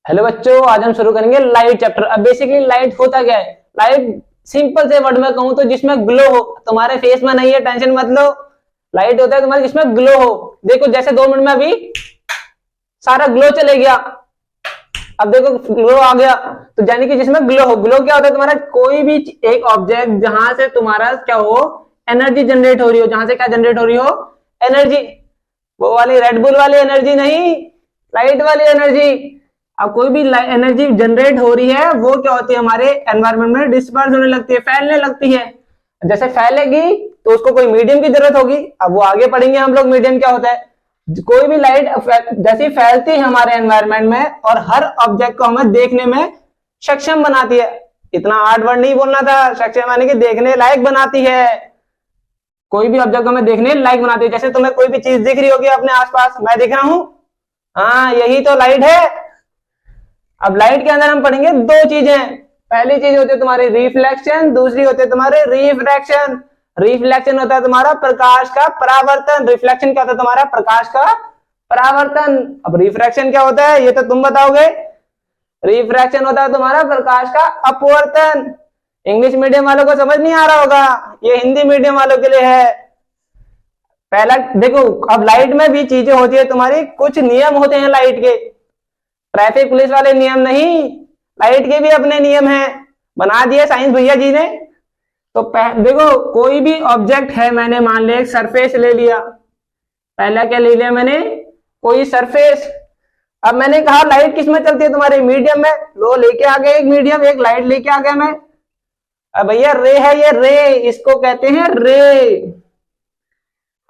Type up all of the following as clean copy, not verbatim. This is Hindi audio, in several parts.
हेलो बच्चों, आज हम शुरू करेंगे लाइट चैप्टर। अब बेसिकली लाइट होता क्या है? लाइट सिंपल से वर्ड में कहूं तो जिसमें ग्लो हो। तुम्हारे फेस में नहीं है, टेंशन मत लो। लाइट होता है तुम्हारे जिसमें ग्लो हो। देखो जैसे 2 मिनट में अभी सारा ग्लो चले गया, अब देखो ग्लो आ गया, तो यानी कि जिसमें ग्लो हो। ग्लो क्या होता है? तुम्हारा कोई भी एक ऑब्जेक्ट जहां से तुम्हारा क्या हो, एनर्जी जनरेट हो रही हो। जहां से क्या जनरेट हो रही हो? एनर्जी। वो वाली रेड बुल वाली एनर्जी नहीं, लाइट वाली एनर्जी। अब कोई भी एनर्जी जनरेट हो रही है वो क्या होती है, हमारे एनवायरनमेंट में डिस्पर्स होने लगती है, फैलने लगती है। जैसे फैलेगी तो उसको कोई मीडियम की जरूरत होगी। अब वो आगे पढ़ेंगे हम लोग मीडियम क्या होता है। कोई भी लाइट जैसी फैलती है हमारे एनवायरनमेंट में और हर ऑब्जेक्ट को हमें देखने में सक्षम बनाती है। इतना हार्ड वर्ड नहीं बोलना था, सक्षम यानी कि देखने लायक बनाती है। कोई भी ऑब्जेक्ट को हमें देखने लायक बनाती है। जैसे तुम्हें कोई भी चीज दिख रही होगी अपने आसपास, मैं दिख रहा हूं, हाँ यही तो लाइट है। अब लाइट के अंदर हम पढ़ेंगे 2 चीजें। पहली चीज होती है तुम्हारी रिफ्लेक्शन, दूसरी होती है तुम्हारे रिफ्रैक्शन। रिफ्लेक्शन होता है तुम्हारा प्रकाश का परावर्तन, रिफ्लेक्शन क्या होता है तुम्हारा? प्रकाश का परावर्तन। अब रिफ्रैक्शन क्या होता है ये तो तुम बताओगे। रिफ्रैक्शन होता है तुम्हारा प्रकाश का अपवर्तन। इंग्लिश मीडियम वालों को समझ नहीं आ रहा होगा, ये हिंदी मीडियम वालों के लिए है। पहला देखो, अब लाइट में भी चीजें होती है तुम्हारी, कुछ नियम होते हैं लाइट के। ट्रैफिक पुलिस वाले नियम नहीं, लाइट के भी अपने नियम हैं, बना दिए साइंस भैया जी ने। तो देखो कोई भी ऑब्जेक्ट है, मैंने मान लिया एक सरफेस ले लिया। पहला क्या ले लिया मैंने? कोई सरफेस। अब मैंने कहा लाइट किस में चलती है तुम्हारे? मीडियम में। लो लेके आ गया एक मीडियम, एक लाइट लेके आ गया मैं। अब भैया रे है, ये रे, इसको कहते हैं रे।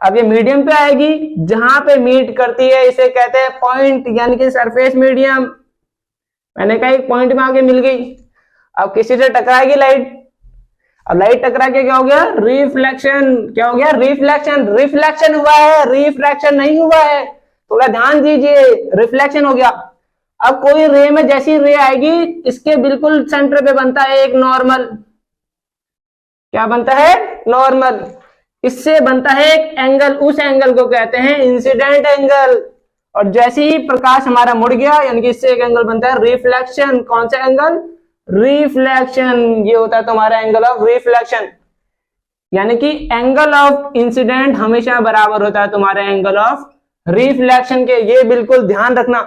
अब ये मीडियम पे आएगी, जहां पे मीट करती है इसे कहते हैं पॉइंट, यानी कि सरफेस मीडियम। मैंने कहा एक पॉइंट में आके मिल गई। अब किसी से टकराएगी लाइट। अब लाइट टकरा के क्या हो गया? रिफ्लेक्शन। क्या हो गया? रिफ्लेक्शन। रिफ्लेक्शन हुआ है, रिफ्रैक्शन नहीं हुआ है, थोड़ा ध्यान दीजिए। रिफ्लेक्शन हो गया। अब कोई रे में जैसी रे आएगी, इसके बिल्कुल सेंटर पे बनता है एक नॉर्मल। क्या बनता है? नॉर्मल। इससे बनता है एक एंगल, उस एंगल को कहते हैं इंसिडेंट एंगल। और जैसे ही प्रकाश हमारा मुड़ गया, यानी कि इससे एक एंगल बनता है रिफ्लेक्शन। कौन सा एंगल? रिफ्लेक्शन। ये होता है तुम्हारा एंगल ऑफ रिफ्लेक्शन। यानी कि एंगल ऑफ इंसिडेंट हमेशा बराबर होता है तुम्हारे एंगल ऑफ रिफ्लेक्शन के। ये बिल्कुल ध्यान रखना।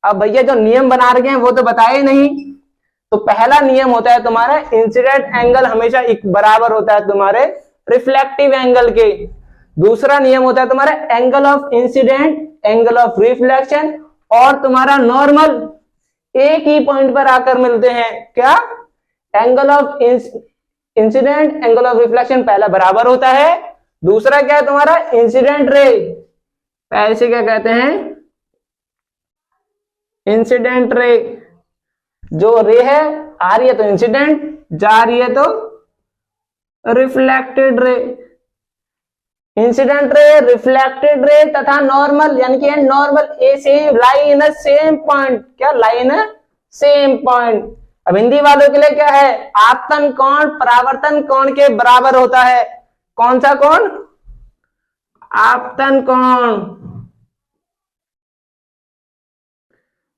अब भैया जो नियम बना रखे हैं वो तो बताए नहीं। तो पहला नियम होता है तुम्हारा इंसिडेंट एंगल हमेशा बराबर होता है तुम्हारे रिफ्लेक्टिव एंगल के। दूसरा नियम होता है तुम्हारा angle of incident, angle of reflection और तुम्हारा नॉर्मल एक ही पॉइंट पर आकर मिलते हैं। क्या? Angle of incident, angle of reflection पहला बराबर होता है। दूसरा क्या है तुम्हारा? Incident ray. ऐसे क्या कहते हैं? Incident ray. जो रे है आ रही है तो इंसिडेंट, जा रही है तो reflected ray. Incident ray, reflected रे तथा नॉर्मल, यानी कि normal A same lie in same point. क्या? लाई इन सेम पॉइंट। अब हिंदी वालों के लिए क्या है? आपतन कोण परावर्तन कोण के बराबर होता है। कौन सा कोण? आपतन कोण।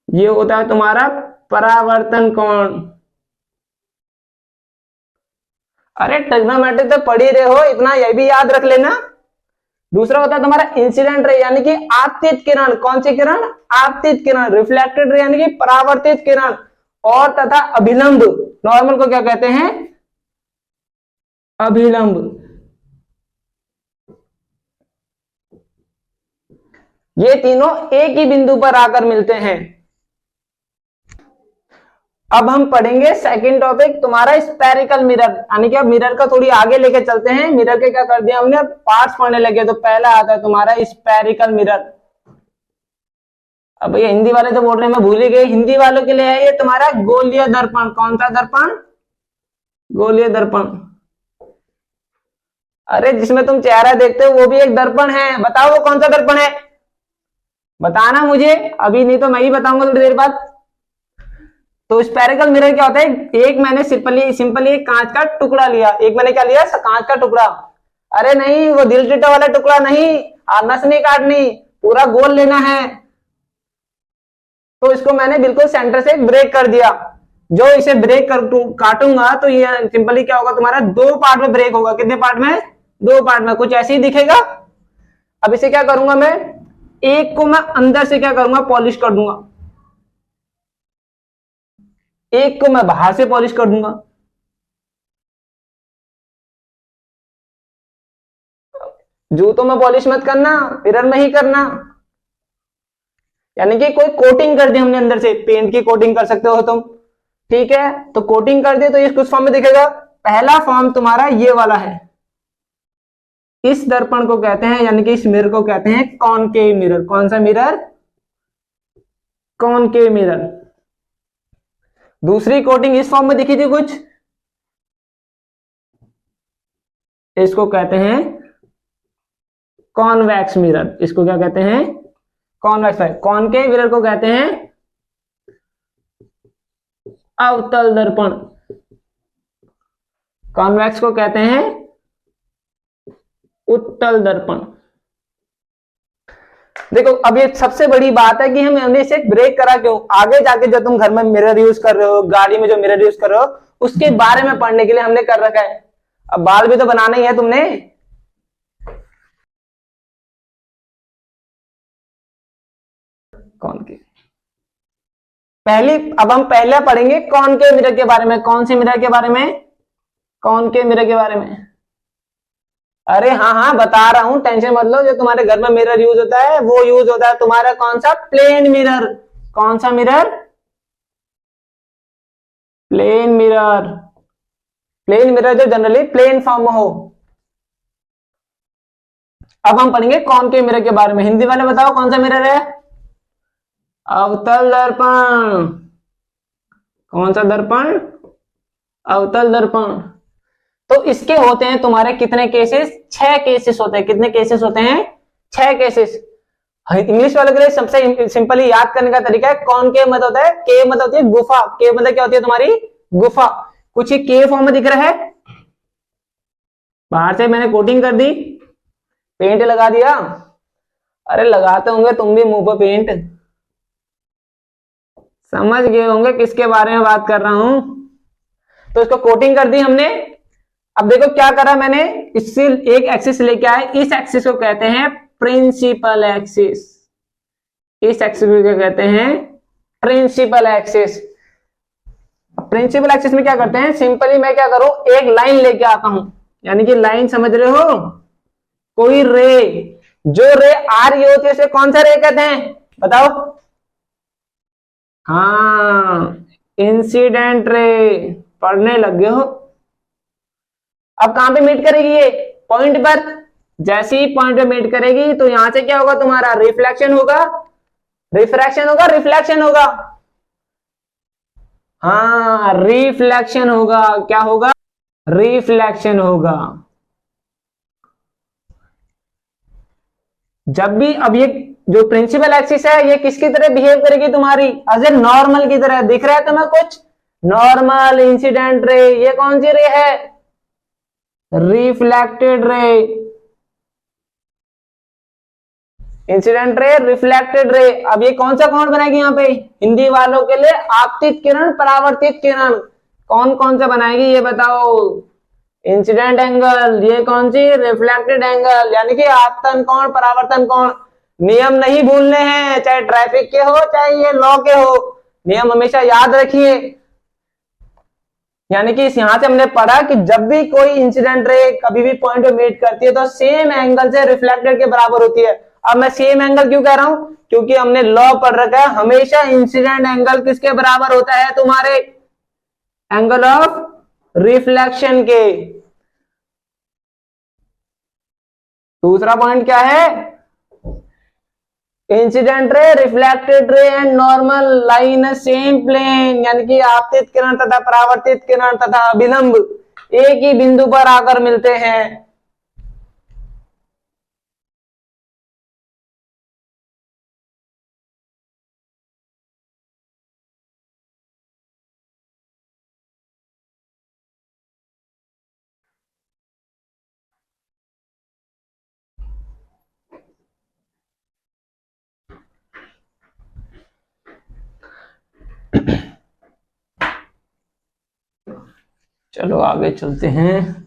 ये होता है तुम्हारा परावर्तन कोण। अरे ट्रिग्नोमेट्री तो पढ़ ही रहे हो, इतना ये भी याद रख लेना। दूसरा होता है तुम्हारा इंसिडेंट रे, यानी कि आपतित किरण। कौन सी किरण? आपतित किरण। रिफ्लेक्टेड रे यानी कि परावर्तित किरण। और तथा अभिलंब। नॉर्मल को क्या कहते हैं? अभिलंब। ये तीनों एक ही बिंदु पर आकर मिलते हैं। अब हम पढ़ेंगे सेकंड टॉपिक तुम्हारा स्पेरिकल मिरर, यानी कि अब मिरर का थोड़ी आगे लेके चलते हैं। मिरर के क्या कर दिया हमने, पार्ट्स पढ़ने लगे। तो पहला आता है तुम्हारा स्पेरिकल मिरर। अब भैया हिंदी वाले तो बोल रहे हैं, मैं भूल ही गई। हिंदी वालों के लिए है ये तुम्हारा गोलीय दर्पण। कौन सा दर्पण? गोलीय दर्पण। अरे जिसमें तुम चेहरा देखते हो वो भी एक दर्पण है। बताओ वो कौन सा दर्पण है? बताना मुझे, अभी नहीं तो मैं ही बताऊंगा थोड़ी देर बाद। तो स्पेरिकल मिरर क्या होता है? एक मैंने सिंपली एक कांच का टुकड़ा लिया। एक मैंने क्या लिया? कांच का टुकड़ा। अरे नहीं, वो दिल टीटा वाला टुकड़ा नहीं, नस नहीं काटनी, पूरा गोल लेना है। तो इसको मैंने बिल्कुल सेंटर से ब्रेक कर दिया। जो इसे ब्रेक कर काटूंगा तो ये सिंपली क्या होगा, तुम्हारा दो पार्ट में ब्रेक होगा। कितने पार्ट में? दो पार्ट में। कुछ ऐसे ही दिखेगा। अब इसे क्या करूंगा मैं, एक को मैं अंदर से क्या करूंगा, पॉलिश कर दूंगा, एक को मैं बाहर से पॉलिश कर दूंगा। जूतों में पॉलिश मत करना, मिरर में ही करना। यानी कि कोई कोटिंग कर दी हमने अंदर से, पेंट की कोटिंग कर सकते हो तुम, ठीक है। तो कोटिंग कर दिए तो ये कुछ फॉर्म में दिखेगा। पहला फॉर्म तुम्हारा ये वाला है। इस दर्पण को कहते हैं, यानी कि इस मिरर को कहते हैं कॉनकेव मिरर। कौन सा मिरर? Concave mirror. दूसरी कोटिंग इस फॉर्म में दिखी थी कुछ, इसको कहते हैं कॉन्वेक्स मिरर। इसको क्या कहते हैं? कॉन्वेक्स। कॉनकेव मिरर को कहते हैं अवतल दर्पण। कॉन्वेक्स को कहते हैं उत्तल दर्पण। देखो अब ये सबसे बड़ी बात है कि हमने इसे ब्रेक करा क्यों। आगे जाके जो तुम घर में मिरर यूज कर रहे हो, गाड़ी में जो मिरर यूज कर रहे हो, उसके बारे में पढ़ने के लिए हमने कर रखा है। अब बाल भी तो बनाना ही है तुमने। कौन के पहली, अब हम पहले पढ़ेंगे कौन के मिरर के बारे में। कौन से मिरर के बारे में? कौन के मिरर के बारे में। अरे हाँ हाँ बता रहा हूं, टेंशन मत लो। जो तुम्हारे घर में मिरर यूज होता है वो यूज होता है तुम्हारा कौन सा? Plane mirror. कौन सा mirror? Plane mirror. Plane mirror जो जनरली प्लेन फॉर्म में हो। अब हम पढ़ेंगे कौन के मिरर के बारे में। हिंदी वाले बताओ कौन सा मिरर है? अवतल दर्पण। कौन सा दर्पण? अवतल दर्पण। तो इसके होते हैं तुम्हारे कितने केसेस? 6 केसेस होते हैं। कितने केसेस होते हैं? 6 केसेस। इंग्लिश वालों के लिए सबसे सिंपली याद करने का तरीका है, कौन के मतलब होता है, के मतलब होती है गुफा। के मतलब क्या होती है तुम्हारी? गुफा। कुछ ही के फॉर्म में दिख रहा है। बाहर से मैंने कोटिंग कर दी, पेंट लगा दिया। अरे लगाते होंगे तुम भी मुंह पर पेंट, समझ गए होंगे किसके बारे में बात कर रहा हूं। तो इसको कोटिंग कर दी हमने। अब देखो क्या करा मैंने, इससे एक एक्सिस लेके आए। इस एक्सिस को कहते हैं प्रिंसिपल एक्सिस। इस एक्सिस को क्या कहते हैं? Principal axis. प्रिंसिपल एक्सिस में क्या करते हैं, सिंपली मैं क्या करूं, एक लाइन लेके आता हूं। यानी कि लाइन समझ रहे हो, कोई रे, जो रे आ रही होती है उसे कौन सा रे कहते हैं बताओ? हाँ, इंसिडेंट रे। पढ़ने लग गए हो। अब कहां पे मीट करेगी ये? पॉइंट पर। जैसे ही पॉइंट पे मीट करेगी तो यहां से क्या होगा तुम्हारा? रिफ्लेक्शन होगा, रिफ्रैक्शन होगा, रिफ्लेक्शन होगा। हाँ, रिफ्लेक्शन होगा। क्या होगा? रिफ्लेक्शन होगा। जब भी, अब ये जो प्रिंसिपल एक्सिस है ये किसकी तरह बिहेव करेगी तुम्हारी? एज ए नॉर्मल की तरह। दिख रहा है तुम्हें कुछ? Normal, incident ray. ये कौन सी रे है? Reflected ray. Incident ray, reflected रे। अब ये कौन सा कोण बनाएगी यहाँ पे हिंदी वालों के लिए? आपतित किरण, परावर्तित किरण। कौन कौन सा बनाएगी ये बताओ? इंसिडेंट एंगल, ये कौन सी? Reflected angle. यानी कि आपतन कोण, परावर्तन कोण। नियम नहीं भूलने हैं, चाहे ट्रैफिक के हो चाहे ये लॉ के हो, नियम हमेशा याद रखिए। यानी कि इस यहां से हमने पढ़ा कि जब भी कोई इंसिडेंट रे कभी भी पॉइंट पे मीट करती है तो सेम एंगल से रिफ्लेक्टेड के बराबर होती है। अब मैं सेम एंगल क्यों कह रहा हूं? क्योंकि हमने लॉ पढ़ रखा है, हमेशा इंसिडेंट एंगल किसके बराबर होता है तुम्हारे? एंगल ऑफ रिफ्लेक्शन के। दूसरा पॉइंट क्या है? Incident ray, reflected ray and normal line same plane. यानी कि आपतित किरण तथा परावर्तित किरण तथा अभिलंब एक ही बिंदु पर आकर मिलते हैं। चलो आगे चलते हैं।